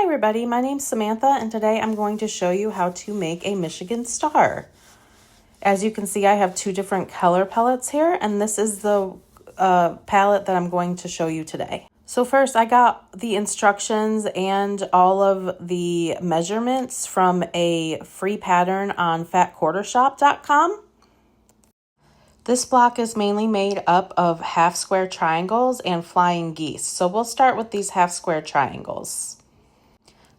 everybody, my name's Samantha and today I'm going to show you how to make a Michigan Star. As you can see, I have two different color palettes here, and this is the palette that I'm going to show you today. So first, I got the instructions and all of the measurements from a free pattern on fatquartershop.com. This block is mainly made up of half square triangles and flying geese. So we'll start with these half square triangles.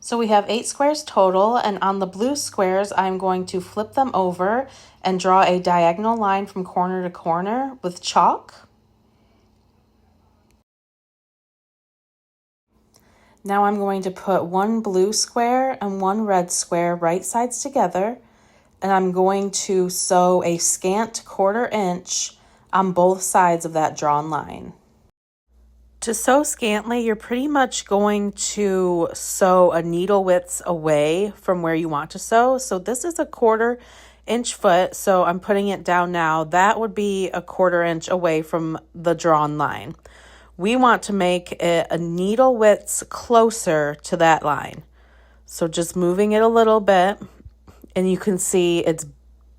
So we have 8 squares total, and on the blue squares, I'm going to flip them over and draw a diagonal line from corner to corner with chalk. Now I'm going to put one blue square and one red square right sides together, and I'm going to sew a scant 1/4 inch on both sides of that drawn line. To sew scantly, you're pretty much going to sew a needle width away from where you want to sew. So this is a 1/4 inch foot, so I'm putting it down now. That would be a 1/4 inch away from the drawn line. We want to make it a needle width closer to that line. So just moving it a little bit, and you can see it's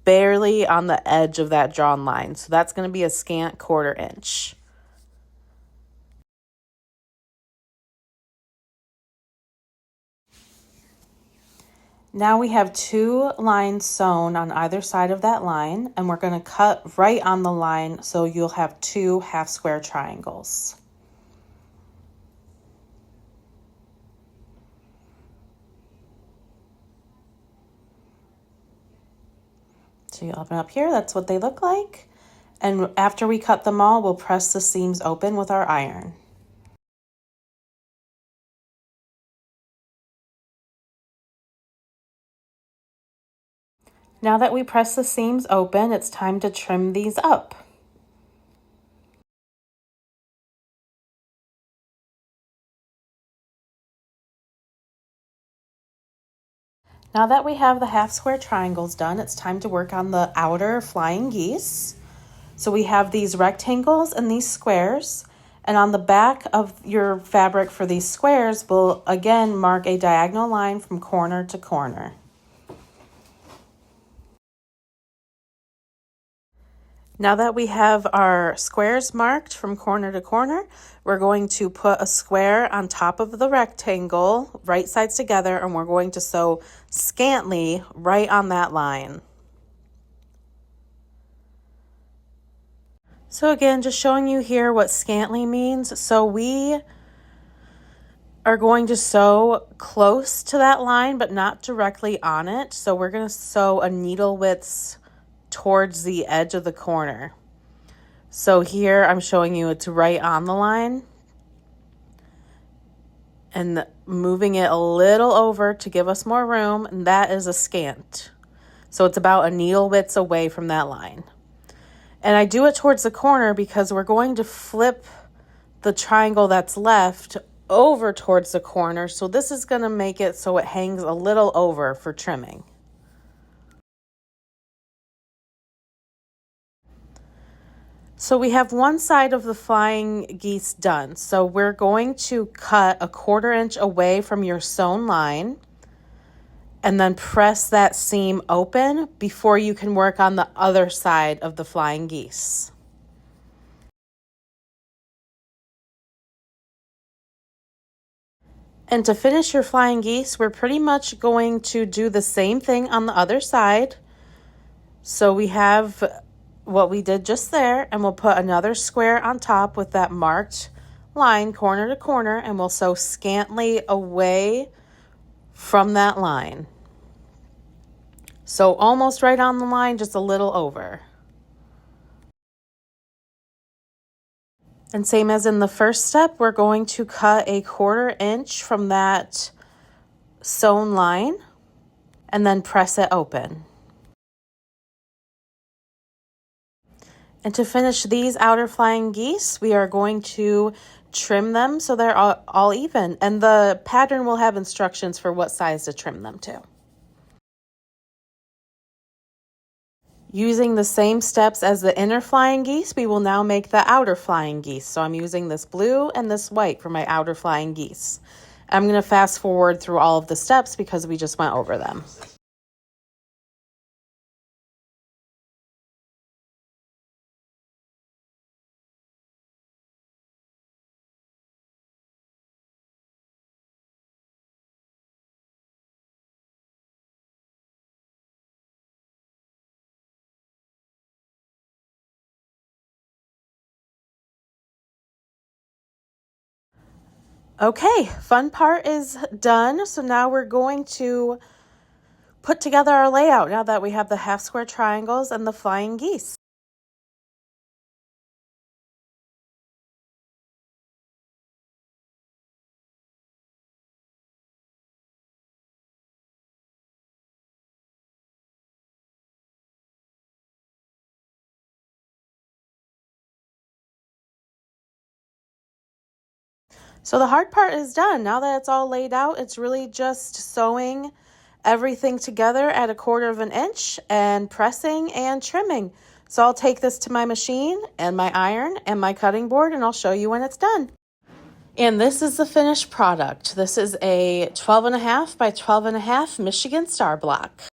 barely on the edge of that drawn line. So that's going to be a scant 1/4 inch. Now we have 2 lines sewn on either side of that line, and we're going to cut right on the line so you'll have 2 half square triangles. So you open up here, that's what they look like. And after we cut them all, we'll press the seams open with our iron. Now that we press the seams open, it's time to trim these up. Now that we have the half square triangles done, it's time to work on the outer flying geese. So we have these rectangles and these squares, and on the back of your fabric for these squares, we'll again mark a diagonal line from corner to corner. Now that we have our squares marked from corner to corner, we're going to put a square on top of the rectangle, right sides together, and we're going to sew scantly right on that line. So again, just showing you here what scantly means. So we are going to sew close to that line, but not directly on it. So we're going to sew a needle width towards the edge of the corner. So here I'm showing you it's right on the line and moving it a little over to give us more room, and that is a scant. So it's about a needle width away from that line. And I do it towards the corner because we're going to flip the triangle that's left over towards the corner. So this is going to make it so it hangs a little over for trimming. So we have one side of the flying geese done. So we're going to cut a 1/4 inch away from your sewn line and then press that seam open before you can work on the other side of the flying geese. And to finish your flying geese, we're pretty much going to do the same thing on the other side. So we have what we did just there, and we'll put another square on top with that marked line corner to corner, and we'll sew scantly away from that line. So almost right on the line, just a little over. And same as in the first step, we're going to cut a 1/4 inch from that sewn line and then press it open. And to finish these outer flying geese, we are going to trim them so they're all even. And the pattern will have instructions for what size to trim them to. Using the same steps as the inner flying geese, we will now make the outer flying geese. So I'm using this blue and this white for my outer flying geese. I'm going to fast forward through all of the steps because we just went over them. Okay, fun part is done. So now we're going to put together our layout now that we have the half square triangles and the flying geese. So the hard part is done. Now that it's all laid out, it's really just sewing everything together at 1/4 of an inch and pressing and trimming. So I'll take this to my machine and my iron and my cutting board, and I'll show you when it's done. And this is the finished product. This is a 12.5 by 12.5 Michigan Star Block.